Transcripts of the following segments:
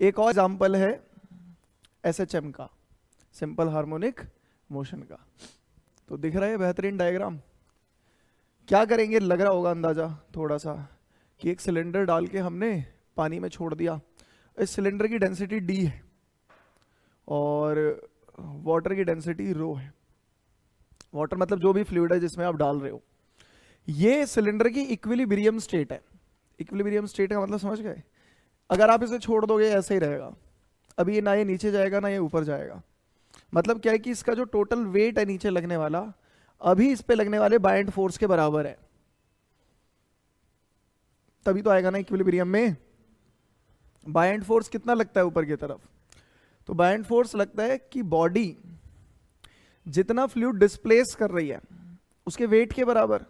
एक और एग्जाम्पल है एसएचएम का, सिंपल हार्मोनिक मोशन का। तो दिख रहा है बेहतरीन डायग्राम। क्या करेंगे, लग रहा होगा अंदाजा थोड़ा सा कि एक सिलेंडर डाल के हमने पानी में छोड़ दिया। इस सिलेंडर की डेंसिटी डी है और वाटर की डेंसिटी रो है। वाटर मतलब जो भी फ्लूइड है जिसमें आप डाल रहे हो। ये सिलेंडर की इक्विलिब्रियम स्टेट है। इक्विलिब्रियम स्टेट का मतलब समझ गए? अगर आप इसे छोड़ दोगे ऐसे ही रहेगा। अभी ये ना ये नीचे जाएगा ना ये ऊपर जाएगा। मतलब क्या है कि इसका जो टोटल वेट है नीचे लगने वाला, अभी इस पे लगने वाले बायंट फोर्स के बराबर है। तभी तो आएगा ना इक्विलिब्रियम में। बायंट फोर्स कितना लगता है ऊपर की तरफ? तो बायंट फोर्स लगता है कि बॉडी जितना फ्लूइड डिस्प्लेस कर रही है उसके वेट के बराबर,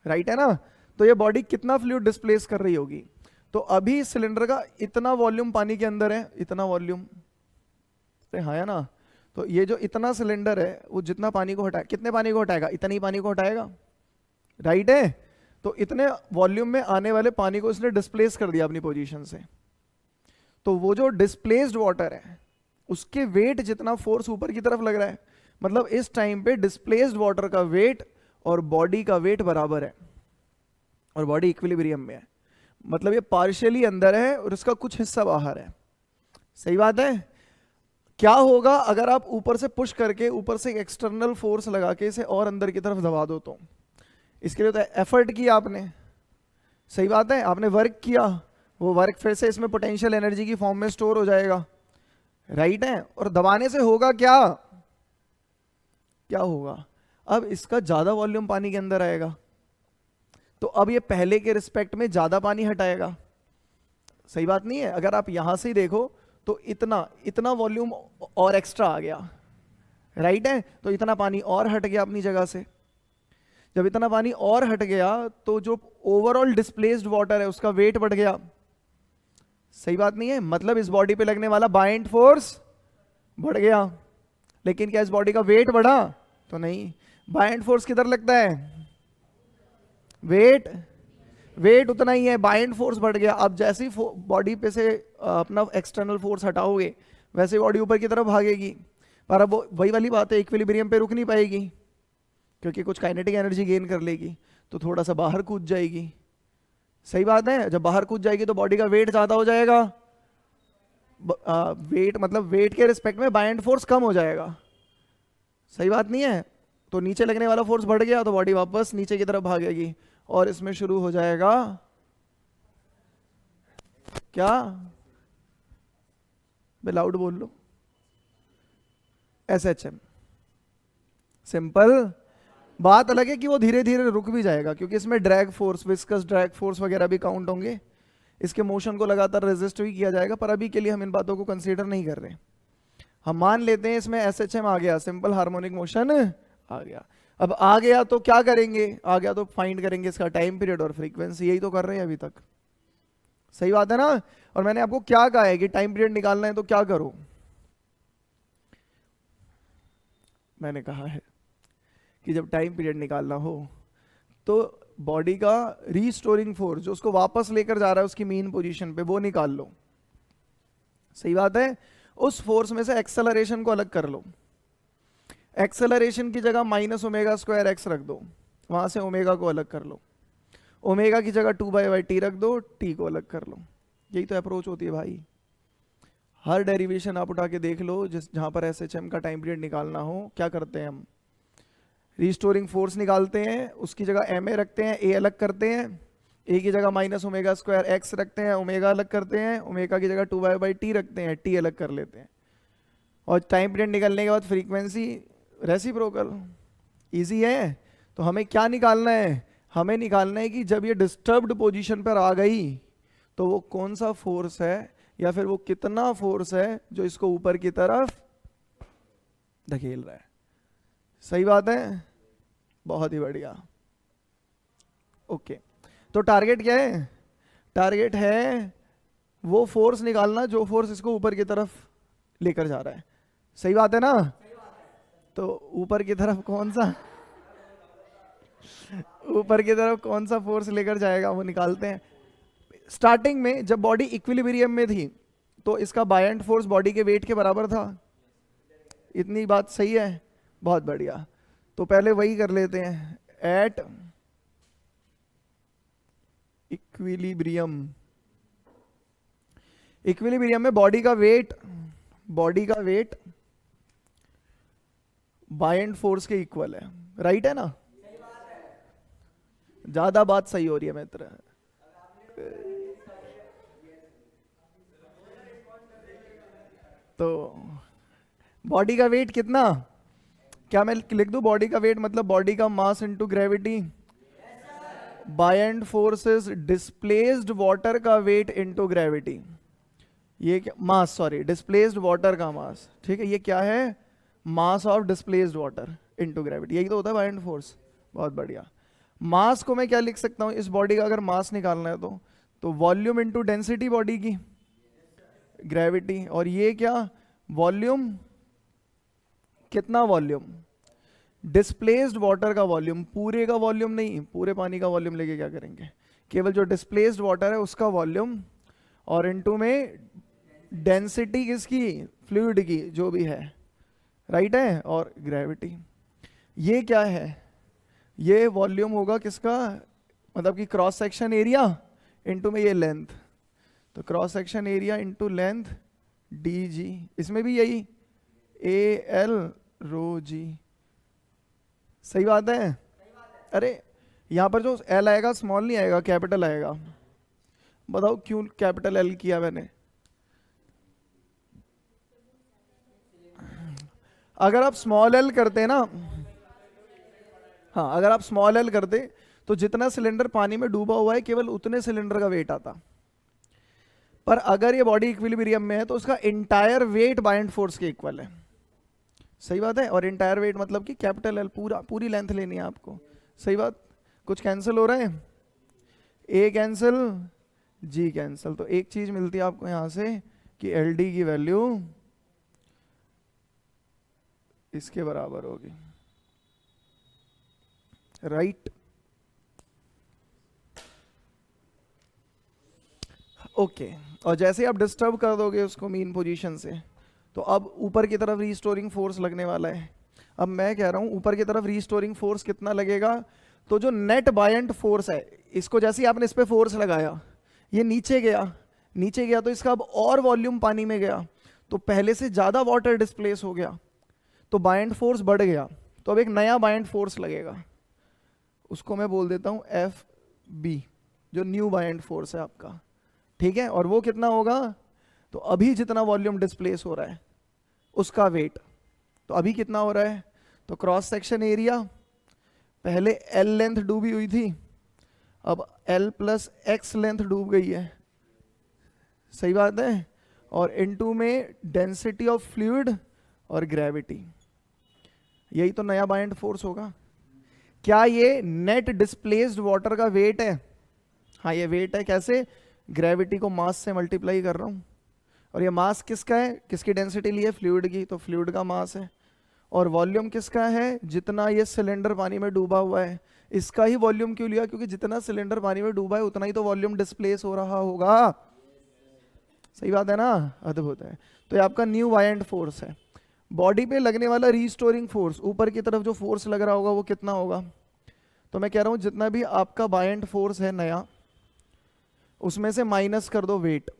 राइट है ना? तो ये बॉडी कितना फ्लूइड डिस्प्लेस कर रही होगी। तो अभी सिलेंडर का इतना वॉल्यूम पानी के अंदर है, इतना वॉल्यूम, हाँ है ना? तो ये जो इतना सिलेंडर है वो जितना पानी को हटाए, कितने पानी को हटाएगा? इतनी ही पानी को हटाएगा, राइट है? तो इतने वॉल्यूम में आने वाले पानी को इसने डिस्प्लेस कर दिया अपनी पोजीशन से। तो वो जो डिस्प्लेस्ड वाटर है उसके वेट जितना फोर्स ऊपर की तरफ लग रहा है, मतलब इस टाइम पे डिस्प्लेस्ड वाटर का वेट और बॉडी का वेट बराबर है और बॉडी इक्विलिब्रियम में है। मतलब ये पार्शियली अंदर है और इसका कुछ हिस्सा बाहर है। सही बात है? क्या होगा अगर आप ऊपर से पुश करके ऊपर से एक्सटर्नल फोर्स लगा के इसे और अंदर की तरफ दबा दो? तो इसके लिए तो एफर्ट किया आपने, सही बात है, आपने वर्क किया, वो वर्क फिर से इसमें पोटेंशियल एनर्जी की फॉर्म में स्टोर हो जाएगा, राइट है? और दबाने से होगा क्या? क्या होगा? अब इसका ज्यादा वॉल्यूम पानी के अंदर आएगा, तो अब ये पहले के रिस्पेक्ट में ज्यादा पानी हटाएगा। सही बात नहीं है? अगर आप यहां से देखो तो इतना वॉल्यूम और एक्स्ट्रा आ गया, राइट है? तो इतना पानी और हट गया अपनी जगह से। जब इतना पानी और हट गया तो जो ओवरऑल डिस्प्लेस्ड वाटर है उसका वेट बढ़ गया। सही बात नहीं है? मतलब इस बॉडी पे लगने वाला बाइंड फोर्स बढ़ गया, लेकिन क्या इस बॉडी का वेट बढ़ा? तो नहीं। बाइंड फोर्स किधर लगता है? वेट उतना ही है, बाइंड फोर्स बढ़ गया। अब जैसे ही बॉडी पे से अपना एक्सटर्नल फोर्स हटाओगे वैसे बॉडी ऊपर की तरफ भागेगी, पर अब वही वाली बात है, इक्विलिब्रियम पे रुक नहीं पाएगी क्योंकि कुछ काइनेटिक एनर्जी गेन कर लेगी, तो थोड़ा सा बाहर कूद जाएगी। सही बात है? जब बाहर कूद जाएगी तो बॉडी का वेट ज्यादा हो जाएगा। वेट मतलब वेट के रिस्पेक्ट में बाइंड फोर्स कम हो जाएगा। सही बात नहीं है? तो नीचे लगने वाला फोर्स बढ़ गया तो बॉडी वापस नीचे की तरफ भागेगी और इसमें शुरू हो जाएगा क्या? लाउड बोल लो। एसएचएम। सिंपल। बात अलग है कि वो धीरे धीरे रुक भी जाएगा क्योंकि इसमें drag force, viscous drag force वगैरह भी काउंट होंगे। इसके मोशन को लगातार रेजिस्ट भी किया जाएगा, पर अभी के लिए हम इन बातों को कंसीडर नहीं कर रहे। हम मान लेते हैं इसमें एसएचएम आ गया, सिंपल हार्मोनिक मोशन आ गया। अब आ गया तो क्या करेंगे? आ गया तो फाइंड करेंगे इसका टाइम पीरियड और फ्रीक्वेंसी। यही तो कर रहे हैं अभी तक। सही बात है ना? और मैंने आपको क्या कहा है कि टाइम पीरियड निकालना है तो क्या करो? मैंने कहा है कि जब टाइम पीरियड निकालना हो तो बॉडी का रीस्टोरिंग फोर्स जो उसको वापस लेकर जा रहा है उसकी मीन पोजीशन पे, वो निकाल लो। सही बात है? उस फोर्स में से एक्सेलरेशन को अलग कर लो। एक्सेलरेशन की जगह माइनस ओमेगा स्क्वायर एक्स रख दो, वहां से ओमेगा को अलग कर लो। ओमेगा की जगह 2/टी रख दो, टी को अलग कर लो। यही तो अप्रोच होती है भाई। हर डेरिवेशन आप उठा के देख लो जहां पर एसएचएम का टाइम पीरियड निकालना हो, क्या करते हैं हम? रिस्टोरिंग फोर्स निकालते हैं, उसकी जगह एम ए रखते हैं, ए अलग करते हैं, ए की जगह माइनस ओमेगा स्क्वायर एक्स रखते हैं, ओमेगा अलग करते हैं, ओमेगा की जगह 2/टी रखते हैं, टी अलग कर लेते हैं। और टाइम पीरियड निकलने के बाद फ्रीक्वेंसी रेसिप्रोकल। इजी है? तो हमें क्या निकालना है? हमें निकालना है कि जब ये डिस्टर्ब्ड पोजीशन पर आ गई तो वो कौन सा फोर्स है या फिर वो कितना फोर्स है जो इसको ऊपर की तरफ धकेल रहा है। सही बात है? बहुत ही बढ़िया। ओके, तो टारगेट क्या है? टारगेट है वो फोर्स निकालना जो फोर्स इसको ऊपर की तरफ लेकर जा रहा है। सही बात है ना? तो ऊपर की तरफ कौन सा ऊपर की तरफ कौन सा फोर्स लेकर जाएगा वो निकालते हैं। स्टार्टिंग में जब बॉडी इक्विलिब्रियम में थी तो इसका बायंट फोर्स बॉडी के वेट के बराबर था। इतनी बात सही है, बहुत बढ़िया। तो पहले वही कर लेते हैं, एट इक्विलिब्रियम। इक्विलिब्रियम में बॉडी का वेट बायंट फोर्स के इक्वल है, राइट है ना? ज्यादा बात सही हो रही है मित्र। तो बॉडी का वेट कितना, क्या मैं लिख दूं बॉडी का वेट मतलब बॉडी का mass into gravity, buoyant forces displaced water का वेट इनटू ग्रेविटी, ये क्या मास, सॉरी डिस्प्लेस्ड वाटर का मास, ठीक है, ये क्या है, mass of displaced water into gravity, यही तो होता है बायंट फोर्स। बहुत बढ़िया। मास को मैं क्या लिख सकता हूं इस बॉडी का, अगर मास निकालना है तो वॉल्यूम इनटू डेंसिटी बॉडी की, ग्रेविटी, और ये क्या वॉल्यूम, कितना वॉल्यूम, डिस्प्लेस्ड वाटर का वॉल्यूम, पूरे का वॉल्यूम नहीं, पूरे पानी का वॉल्यूम लेके क्या करेंगे, केवल जो डिस्प्लेस्ड वाटर है उसका वॉल्यूम, और इनटू में डेंसिटी किसकी, फ्लूइड की जो भी है, राइट है, और ग्रेविटी। ये क्या है, ये वॉल्यूम होगा किसका, मतलब कि क्रॉस सेक्शन एरिया इनटू में ये लेंथ, तो cross section area into length D G, इसमें भी यही ए एल रो जी, सही बात है? अरे यहां पर जो एल आएगा स्मॉल नहीं आएगा, कैपिटल आएगा। बताओ क्यों कैपिटल एल किया मैंने? अगर आप स्मॉल एल करते ना, हाँ अगर आप स्मॉल एल करते तो जितना सिलेंडर पानी में डूबा हुआ है केवल उतने सिलेंडर का वेट आता, पर अगर ये बॉडी इक्विलिब्रियम में है तो उसका इंटायर वेट बायंट फोर्स के इक्वल है, सही बात है? और इंटायर वेट मतलब कि कैपिटल एल, पूरी लेंथ लेनी है आपको, सही बात? कुछ कैंसिल हो रहा है, ए कैंसिल, जी कैंसिल, तो एक चीज मिलती है आपको यहां से कि एल डी की वैल्यू इसके बराबर होगी, राइट? ओके, और जैसे आप डिस्टर्ब कर दोगे उसको मीन पोजीशन से, तो अब ऊपर की तरफ रीस्टोरिंग फोर्स लगने वाला है। अब मैं कह रहा हूं ऊपर की तरफ रीस्टोरिंग फोर्स कितना लगेगा, तो जो नेट बायंट फोर्स है, इसको जैसे ही आपने इस पे फोर्स लगाया, ये नीचे गया तो इसका अब और वॉल्यूम पानी में गया, तो पहले से ज्यादा वाटर डिस्प्लेस हो गया, तो बायंट फोर्स बढ़ गया, तो अब एक नया बायंट फोर्स लगेगा, उसको मैं बोल देता हूं एफ बी, जो न्यू बायंट फोर्स है आपका, ठीक है? और वो कितना होगा, तो अभी जितना वॉल्यूम डिस्प्लेस हो रहा है उसका वेट, तो अभी कितना हो रहा है, तो क्रॉस सेक्शन एरिया, पहले एल लेंथ डूबी हुई थी, अब एल प्लस एक्स लेंथ डूब गई है, सही बात है? और इनटू में डेंसिटी ऑफ फ्लूइड और ग्रेविटी, यही तो नया बायंट फोर्स होगा। क्या ये नेट डिस्प्लेस्ड वाटर का वेट है? हाँ ये वेट है, कैसे, ग्रेविटी को मास से मल्टीप्लाई कर रहा हूं, और ये मास किसका है, किसकी डेंसिटी ली है, फ्लूइड की, तो फ्लूइड का मास है, और वॉल्यूम किसका है, जितना ये सिलेंडर पानी में डूबा हुआ है, इसका ही वॉल्यूम क्यों लिया, क्योंकि जितना सिलेंडर पानी में डूबा है उतना ही तो वॉल्यूम डिस्प्लेस हो रहा होगा, सही बात है ना? अद्भुत है। तो ये आपका न्यू बायंट फोर्स है। बॉडी पे लगने वाला रीस्टोरिंग फोर्स, ऊपर की तरफ जो फोर्स लग रहा होगा वो कितना होगा, तो मैं कह रहा हूं जितना भी आपका बायंट फोर्स है नया, उसमें से माइनस कर दो वेट,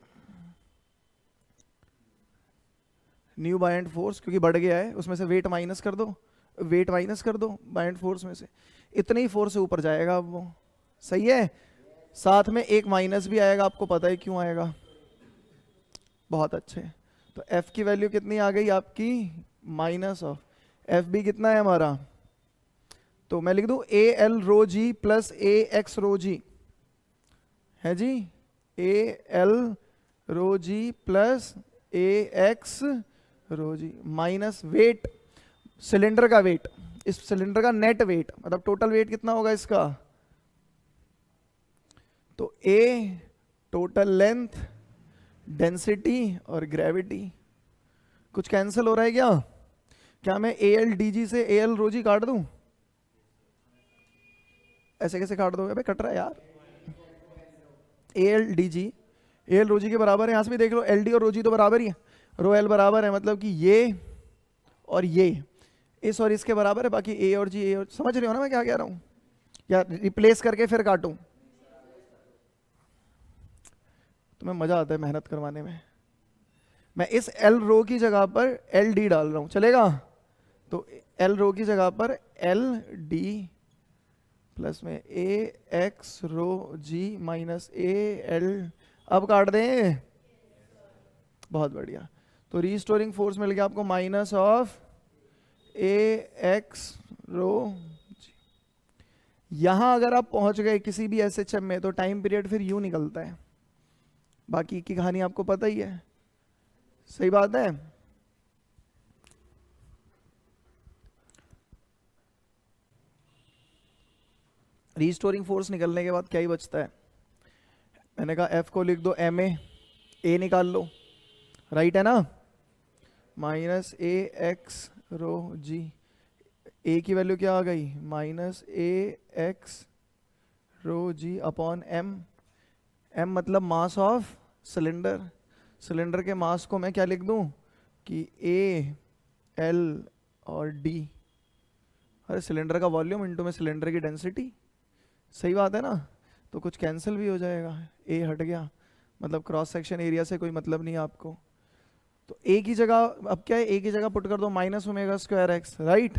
न्यू बायंट फोर्स क्योंकि बढ़ गया है, उसमें से वेट माइनस कर दो, वेट माइनस कर दो बायंट फोर्स में से, इतने ही फोर्स से ऊपर जाएगा अब वो, सही है? साथ में एक माइनस भी आएगा, आपको पता है क्यों आएगा, बहुत अच्छे। तो एफ की वैल्यू कितनी आ गई आपकी, माइनस ऑफ एफ बी कितना है हमारा, तो मैं लिख दूं A L rho G plus A X rho G, है जी, A L rho G plus A X rho G, minus weight, cylinder का वेट, इस सिलेंडर का नेट वेट, मतलब टोटल वेट कितना होगा इसका, तो ए टोटल लेंथ, डेंसिटी और ग्रेविटी। कुछ कैंसिल हो रहा है क्या? क्या मैं ए एल डी जी से ए एल रो जी काट दूं? ऐसे कैसे काट दोगे, कट रहा है यार, A L D G A L rho G के बराबर है। यहाँ से भी देख लो एल डी और रो जी तो बराबर ही है, रो एल बराबर है, मतलब कि ये और ये इस और इसके बराबर है, बाकी ए और जी ए और, समझ रहे हो ना मैं क्या कह रहा हूँ, या रिप्लेस करके फिर काटूं? तुम्हें मजा आता है मेहनत करवाने में। मैं इस एल रो की जगह पर एल डी डाल रहा हूं, चलेगा? तो एल रो की जगह पर एल डी प्लस में A X rho G minus A L, अब काट दें, बहुत बढ़िया। तो रीस्टोरिंग फोर्स मिल गया आपको minus of A X rho जी। यहां अगर आप पहुंच गए किसी भी एसएचएम में तो टाइम पीरियड फिर यूं निकलता है, बाकी की कहानी आपको पता ही है, सही बात है। रीस्टोरिंग फोर्स निकलने के बाद क्या ही बचता है? मैंने कहा एफ को लिख दो एम ए निकाल लो, राइट है ना, माइनस ए एक्स रो जी, ए की वैल्यू क्या आ गई माइनस ए X rho G upon M, M मतलब मास ऑफ सिलेंडर, सिलेंडर के मास को मैं क्या लिख दूं कि ए एल और डी, अरे सिलेंडर का वॉल्यूम इनटू में सिलेंडर की डेंसिटी, सही बात है ना, तो कुछ कैंसिल भी हो जाएगा, ए हट गया, मतलब क्रॉस सेक्शन एरिया से कोई मतलब नहीं है आपको। तो ए की जगह अब क्या है, ए की जगह पुट कर दो minus omega square X, right,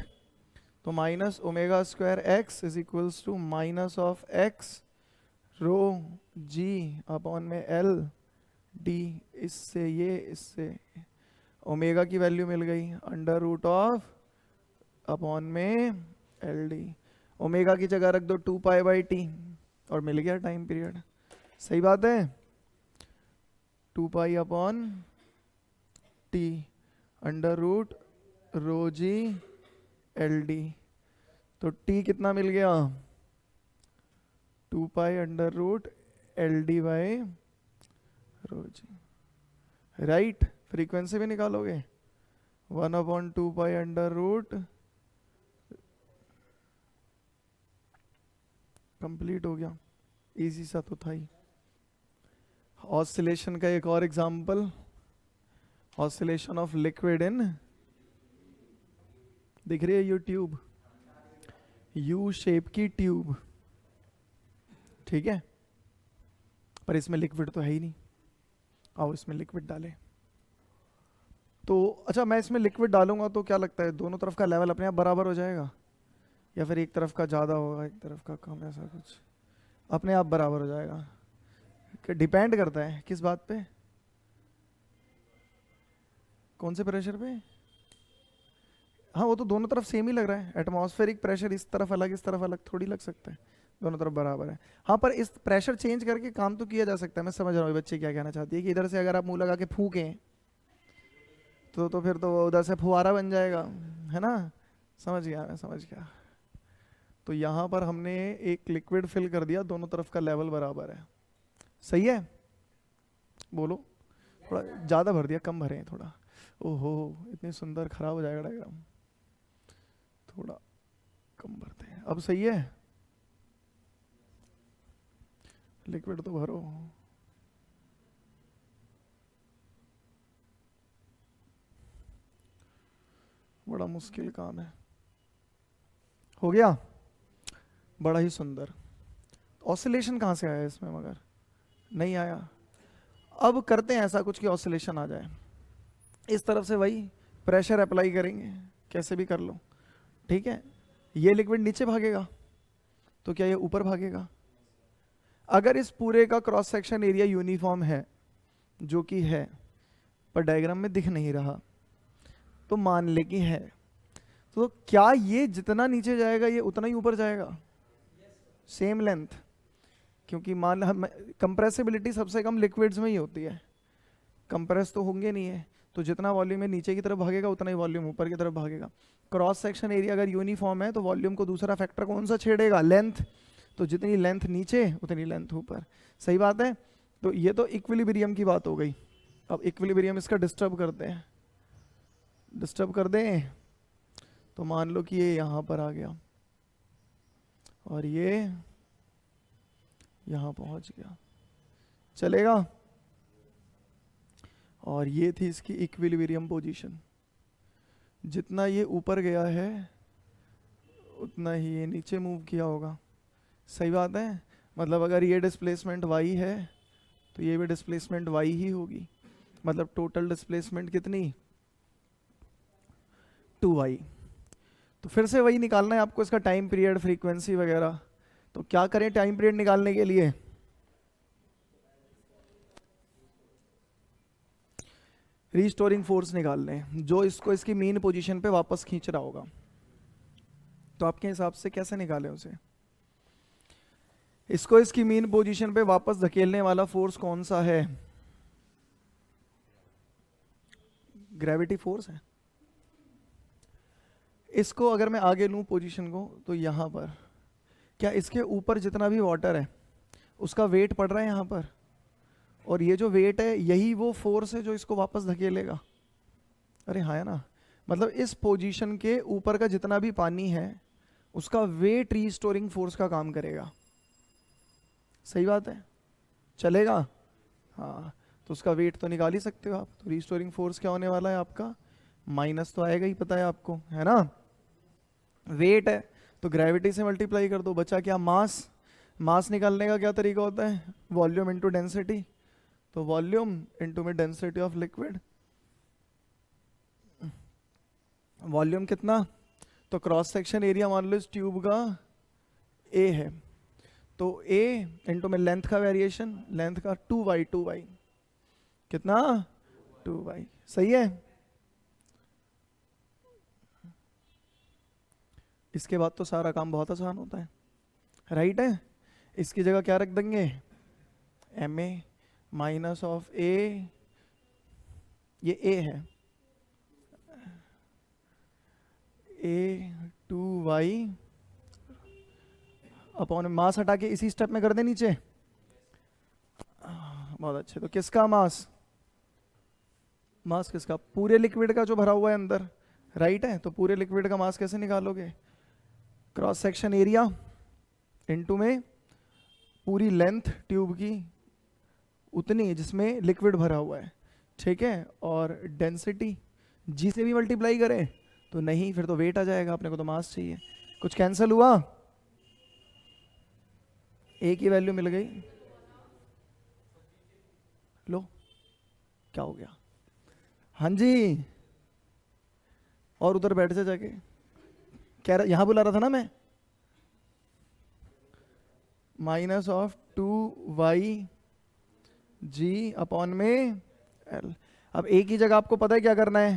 तो minus omega square X is equals to minus of X rho G upon में एल डी, इससे ये इससे ओमेगा की वैल्यू मिल गई अंडर रूट ऑफ अपॉन में एल डी, ओमेगा की जगह रख दो 2 पाई बाई टी और मिल गया टाइम पीरियड, सही बात है, 2 pi upon T under root rho G L D, तो टी कितना मिल गया 2 pi under root L D by rho G, right, frequency भी निकालोगे 1/2 पाई अंडर रूट, कंप्लीट हो गया, इजी सा तो था ही। ऑसिलेशन का एक और example, oscillation of liquid in, दिख रही है यू ट्यूब, यू शेप की ट्यूब, ठीक है, पर इसमें लिक्विड तो है ही नहीं, आओ इसमें लिक्विड डालें। तो अच्छा मैं इसमें लिक्विड डालूंगा तो क्या लगता है दोनों तरफ का लेवल अपने आप बराबर हो जाएगा, या फिर एक तरफ का ज़्यादा होगा एक तरफ का कम, ऐसा कुछ अपने आप बराबर हो जाएगा? डिपेंड करता है किस बात पे, कौन से प्रेशर पे? हाँ वो तो दोनों तरफ सेम ही लग रहा है, एटमॉस्फेरिक प्रेशर इस तरफ अलग इस तरफ अलग थोड़ी लग सकता है, दोनों तरफ बराबर है। हाँ पर इस प्रेशर चेंज करके काम तो किया जा सकता है, मैं समझ रहा हूँ बच्चे क्या कहना चाहती है, कि इधर से अगर आप मुंह लगा के फूकें तो फिर तो उधर से फुहारा बन जाएगा, है ना, समझ गया मैं, समझ गया। तो यहाँ पर हमने एक लिक्विड फिल कर दिया, दोनों तरफ का लेवल बराबर है, सही है, बोलो, थोड़ा ज़्यादा भर दिया कम भरे हैं थोड़ा, ओहो इतनी सुंदर, खराब हो जाएगा डायग्राम, थोड़ा कम भरते हैं, अब सही है, लिक्विड तो भरो, बड़ा मुश्किल काम है, हो गया, बड़ा ही सुंदर। ऑसिलेशन कहाँ से आया इसमें, मगर नहीं आया। अब करते हैं ऐसा कुछ कि ऑसिलेशन आ जाए, इस तरफ से वही प्रेशर अप्लाई करेंगे, कैसे भी कर लो, ठीक है, ये लिक्विड नीचे भागेगा तो क्या ये ऊपर भागेगा? अगर इस पूरे का क्रॉस सेक्शन एरिया यूनिफॉर्म है, जो कि है पर डायग्राम में दिख नहीं रहा, तो मान ले कि है, तो क्या ये जितना नीचे जाएगा ये उतना ही ऊपर जाएगा? सेम लेंथ, क्योंकि मान हम कंप्रेसिबिलिटी सबसे कम लिक्विड्स में ही होती है, कंप्रेस तो होंगे नहीं है, तो जितना वॉल्यूम है नीचे की तरफ भागेगा उतना ही वॉल्यूम ऊपर की तरफ भागेगा। क्रॉस सेक्शन एरिया अगर यूनिफॉर्म है तो वॉल्यूम को दूसरा फैक्टर कौन सा छेड़ेगा? लेंथ, तो जितनी लेंथ नीचे उतनी लेंथ ऊपर, सही बात है। तो ये तो इक्विलिब्रियम की बात हो गई। अब इक्विलिब्रियम इसका डिस्टर्ब करते हैं, डिस्टर्ब कर दें तो मान लो कि ये यहाँ पर आ गया और ये यहाँ पहुँच गया, चलेगा? और ये थी इसकी इक्विलिब्रियम पोजीशन। जितना ये ऊपर गया है उतना ही ये नीचे मूव किया होगा। सही बात है। मतलब अगर ये डिस्प्लेसमेंट y है तो ये भी डिस्प्लेसमेंट y ही होगी। मतलब टोटल डिस्प्लेसमेंट कितनी, 2y। तो फिर से वही निकालना है आपको, इसका टाइम पीरियड, फ्रीक्वेंसी वगैरह। तो क्या करें टाइम पीरियड निकालने के लिए, रीस्टोरिंग फोर्स निकाल लें जो इसको इसकी मीन पोजीशन पे वापस खींच रहा होगा। तो आपके हिसाब से कैसे निकालें उसे, इसको इसकी मीन पोजीशन पे वापस धकेलने वाला फोर्स कौन सा है? ग्रेविटी फोर्स है। इसको अगर मैं आगे लूं पोजीशन को, तो यहां पर क्या इसके ऊपर जितना भी वाटर है उसका वेट पड़ रहा है यहां पर, और ये जो वेट है यही वो फोर्स है जो इसको वापस धकेलेगा। अरे हाँ है ना। मतलब इस पोजीशन के ऊपर का जितना भी पानी है उसका वेट रीस्टोरिंग फोर्स का काम करेगा। सही बात है, चलेगा? हाँ, तो उसका वेट तो निकाल ही सकते हो आप। तो रीस्टोरिंग फोर्स क्या होने वाला है आपका, माइनस तो आएगा ही, पता है आपको, है ना। वेट है तो ग्रेविटी से मल्टीप्लाई कर दो, बचा क्या, मास। मास निकालने का क्या तरीका होता है, वॉल्यूम इनटू डेंसिटी। तो वॉल्यूम इनटू में डेंसिटी ऑफ लिक्विड। वॉल्यूम कितना, तो क्रॉस सेक्शन एरिया मान लो इस ट्यूब का ए है, तो ए इनटू में लेंथ का वेरिएशन, लेंथ का 2y कितना, 2y। सही है। इसके बाद तो सारा काम बहुत आसान होता है, राइट है। इसकी जगह क्या रख देंगे, ma माइनस ऑफ ए, ये a है, a 2y अपॉन मास हटा के इसी स्टेप में कर दे नीचे। बहुत अच्छे। तो किसका मास, मास किसका, पूरे लिक्विड का जो भरा हुआ है अंदर, राइट है। तो पूरे लिक्विड का मास कैसे निकालोगे, क्रॉस सेक्शन एरिया इनटू में पूरी लेंथ ट्यूब की उतनी जिसमें लिक्विड भरा हुआ है, ठीक है। और डेंसिटी जी से भी मल्टीप्लाई करें तो नहीं, फिर तो वेट आ जाएगा, अपने को तो मास चाहिए। कुछ कैंसिल हुआ, ए की वैल्यू मिल गई। लो क्या हो गया, हाँ जी। और उधर बैठ जा जाके, कह रहा यहां बुला रहा था ना मैं, minus of 2y g upon में l। अब ए की जगह आपको पता है क्या करना है,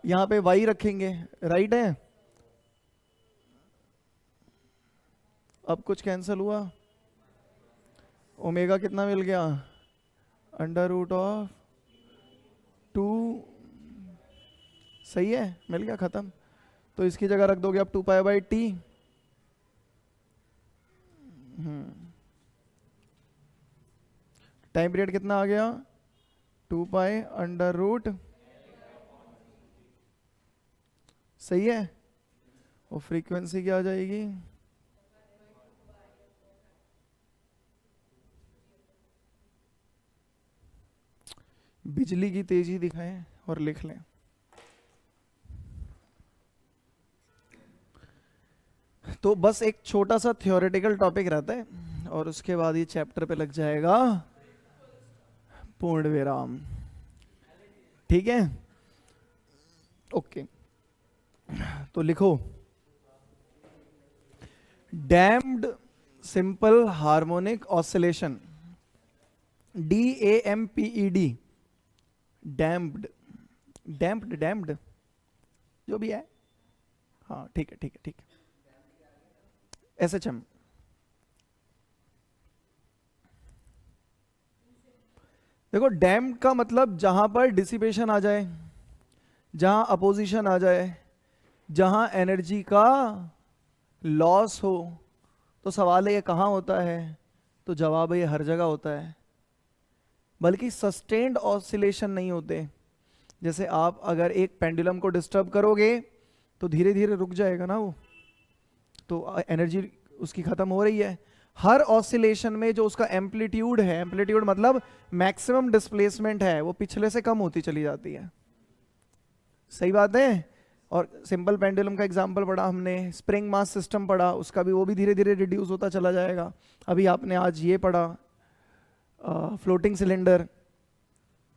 यहां पे y रखेंगे, राइट है। अब कुछ कैंसिल हुआ, ओमेगा कितना मिल गया, अंडर रूट ऑफ 2, सही है, मिल गया, खत्म। तो इसकी जगह रख दोगे आप 2π/t। टाइम पीरियड कितना आ गया, 2π अंडर रूट, सही है। और फ्रीक्वेंसी क्या आ जाएगी, बिजली की तेजी दिखाएं और लिख लें। तो बस एक छोटा सा थ्योरेटिकल टॉपिक रहता है और उसके बाद ये चैप्टर पे लग जाएगा पूर्ण विराम, ठीक है। ओके, तो लिखो, damped simple harmonic oscillation, DAMPED, damped, damped damped जो भी है, हाँ ठीक है ठीक है ठीक है, SHM। देखो डैम्प्ड का मतलब जहां पर डिसिपेशन आ जाए, जहां अपोजिशन आ जाए, जहां एनर्जी का लॉस हो। तो सवाल है ये कहाँ होता है, तो जवाब है ये हर जगह होता है, बल्कि सस्टेन्ड ऑसिलेशन नहीं होते। जैसे आप अगर एक पेंडुलम को डिस्टर्ब करोगे तो धीरे धीरे रुक जाएगा ना वो, तो एनर्जी उसकी खत्म हो रही है। हर ऑसिलेशन में जो उसका एम्पलीट्यूड है, एम्पलीट्यूड मतलब मैक्सिमम डिस्प्लेसमेंट है, वो पिछले से कम होती चली जाती है। सही बात है। और सिंपल पेंडुलम का एग्जांपल पढ़ा हमने, स्प्रिंग मास सिस्टम पढ़ा, उसका भी वो भी धीरे धीरे रिड्यूस होता चला जाएगा। अभी आपने आज ये पढ़ा फ्लोटिंग सिलेंडर,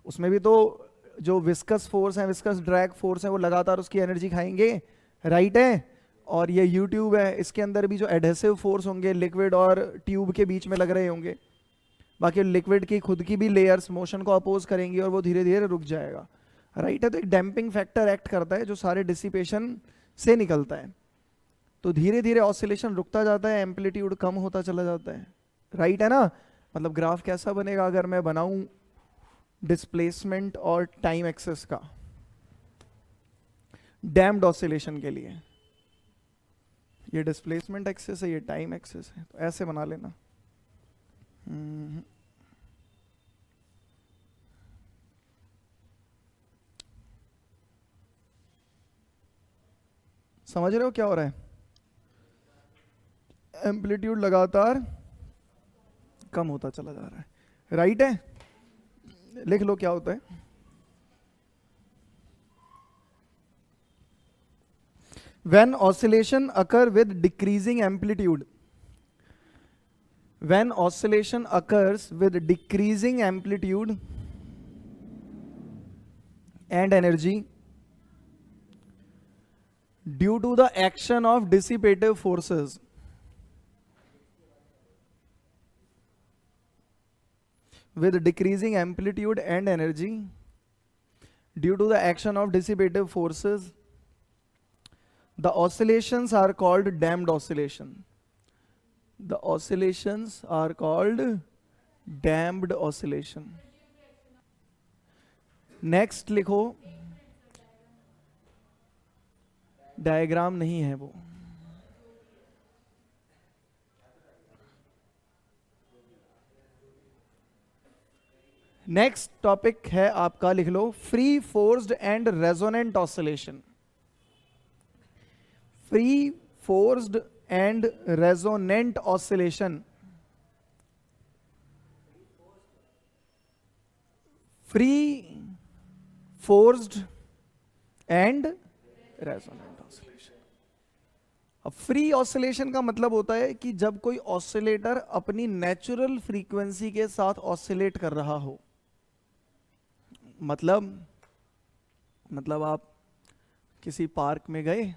उसमें भी तो जो विस्कस फोर्स है, विस्कस ड्रैग फोर्स है, वो लगातार उसकी एनर्जी खाएंगे, राइट है। और ये यूट्यूब है, इसके अंदर भी जो एडहेसिव फोर्स होंगे लिक्विड और ट्यूब के बीच में लग रहे होंगे, बाकी लिक्विड की खुद की भी लेयर्स मोशन को अपोज करेंगी और वो धीरे धीरे रुक जाएगा, राइट है। तो एक डैम्पिंग फैक्टर एक्ट करता है जो सारे डिसिपेशन से निकलता है। तो धीरे धीरे ऑसिलेशन रुकता जाता है, एम्पलीट्यूड कम होता चला जाता है, राइट है ना। मतलब ग्राफ कैसा बनेगा अगर मैं बनाऊं डिस्प्लेसमेंट और टाइम एक्सेस का डैम्प्ड ऑसिलेशन के लिए, ये डिस्प्लेसमेंट एक्सेस है, ये टाइम एक्सेस है, तो ऐसे बना लेना। समझ रहे हो क्या हो रहा है? एम्पलीट्यूड लगातार कम होता चला जा रहा है, राइट है। लिख लो क्या होता है। When oscillation occur with decreasing amplitude, when oscillation occurs with decreasing amplitude and energy due to the action of dissipative forces, with decreasing amplitude and energy due to the action of dissipative forces, the oscillations are called damped oscillation. The oscillations are called damped oscillation. Next लिखो, diagram नहीं है वो। Next topic है आपका, लिख लो, free forced and resonant oscillation. Free forced and resonant oscillation. Free forced and resonant oscillation. अब free oscillation का मतलब होता है कि जब कोई ऑसिलेटर अपनी नेचुरल फ्रीक्वेंसी के साथ ऑसिलेट कर रहा हो। मतलब आप किसी पार्क में गए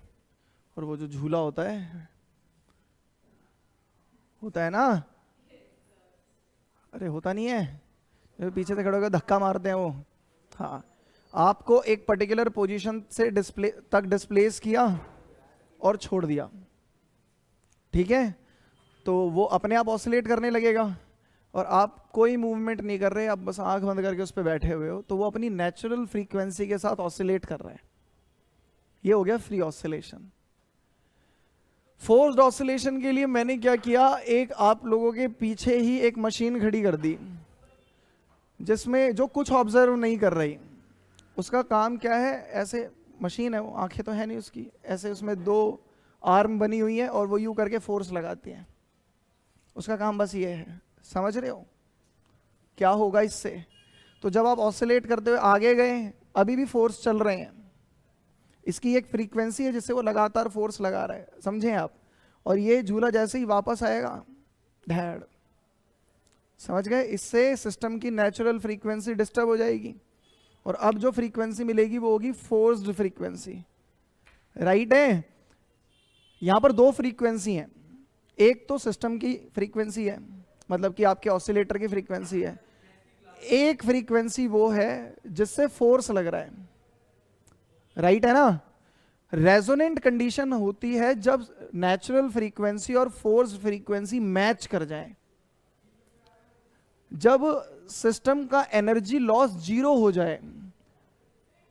और वो जो झूला होता है ना, अरे होता नहीं है, जो पीछे से खड़े होकर धक्का मारते हैं वो, हाँ, आपको एक पर्टिकुलर पोजीशन से डिस्प्लेस किया और छोड़ दिया, ठीक है, तो वो अपने आप ऑसिलेट करने लगेगा और आप कोई मूवमेंट नहीं कर रहे, आप बस आंख बंद करके उस पर बैठे हुए हो, तो वो अपनी नेचुरल फ्रीक्वेंसी के साथ ऑसिलेट कर रहा है। ये हो गया फ्री ऑसिलेशन। फोर्स्ड ऑसिलेशन के लिए मैंने क्या किया, एक आप लोगों के पीछे ही एक मशीन खड़ी कर दी जिसमें जो कुछ ऑब्जर्व नहीं कर रही। उसका काम क्या है, ऐसे मशीन है वो, आंखें तो है नहीं उसकी, ऐसे उसमें 2 आर्म बनी हुई है और वो यूं करके फोर्स लगाती है। उसका काम बस ये है। समझ रहे हो क्या होगा इससे? तो जब आप ऑसिलेट करते हुए आगे गए, अभी भी फोर्स चल रहे हैं, इसकी एक फ्रीक्वेंसी है जिससे वो लगातार फोर्स लगा रहा है, समझे आप। और ये झूला जैसे ही वापस आएगा, धैड़, समझ गए, इससे सिस्टम की नेचुरल फ्रीक्वेंसी डिस्टर्ब हो जाएगी और अब जो फ्रीक्वेंसी मिलेगी वो होगी फोर्स्ड फ्रीक्वेंसी, राइट है। यहां पर 2 फ्रीक्वेंसी हैं, एक तो सिस्टम की फ्रीक्वेंसी है, मतलब कि आपके ऑसिलेटर की फ्रीक्वेंसी है, एक फ्रीक्वेंसी वो है जिससे फोर्स लग रहा है, राइट है ना। रेजोनेंट कंडीशन होती है जब नेचुरल फ्रीक्वेंसी और फोर्स फ्रीक्वेंसी मैच कर जाए, जब सिस्टम का एनर्जी लॉस 0 हो जाए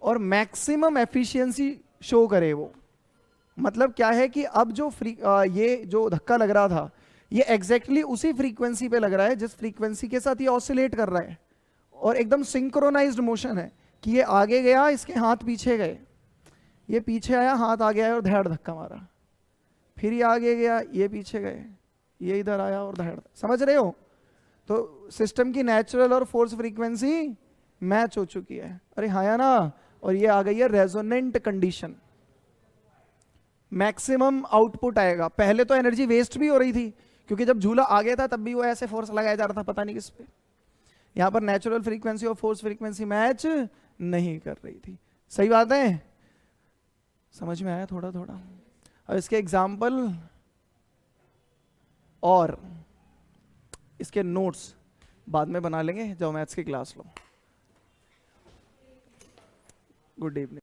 और मैक्सिमम एफिशिएंसी शो करे वो। मतलब क्या है कि अब जो ये जो धक्का लग रहा था, ये एग्जैक्टली उसी फ्रीक्वेंसी पे लग रहा है जिस फ्रीक्वेंसी के साथ ये ऑसिलेट कर रहा है, और एकदम सिंक्रोनाइज्ड मोशन है कि ये आगे गया, इसके हाथ पीछे गए, ये पीछे आया, हाथ आगे आया और धैड़ धक्का मारा, फिर ये आगे गया, ये पीछे गए, ये इधर आया और धड़, समझ रहे हो? तो सिस्टम की नेचुरल और फोर्स फ्रीक्वेंसी मैच हो चुकी है, अरे हाँ या ना? और ये आ गई है रेजोनेंट कंडीशन, मैक्सिमम आउटपुट आएगा। पहले तो एनर्जी वेस्ट भी हो रही थी, क्योंकि जब झूला आ गया था तब भी वो ऐसे फोर्स लगाया जा रहा था पता नहीं किस पे। यहां पर नेचुरल फ्रीक्वेंसी और फोर्स फ्रीक्वेंसी मैच नहीं कर रही थी। सही बात है, समझ में आया थोड़ा थोड़ा? अब इसके एग्जाम्पल और इसके नोट्स बाद में बना लेंगे, जाओ मैथ्स की क्लास लो। Good evening.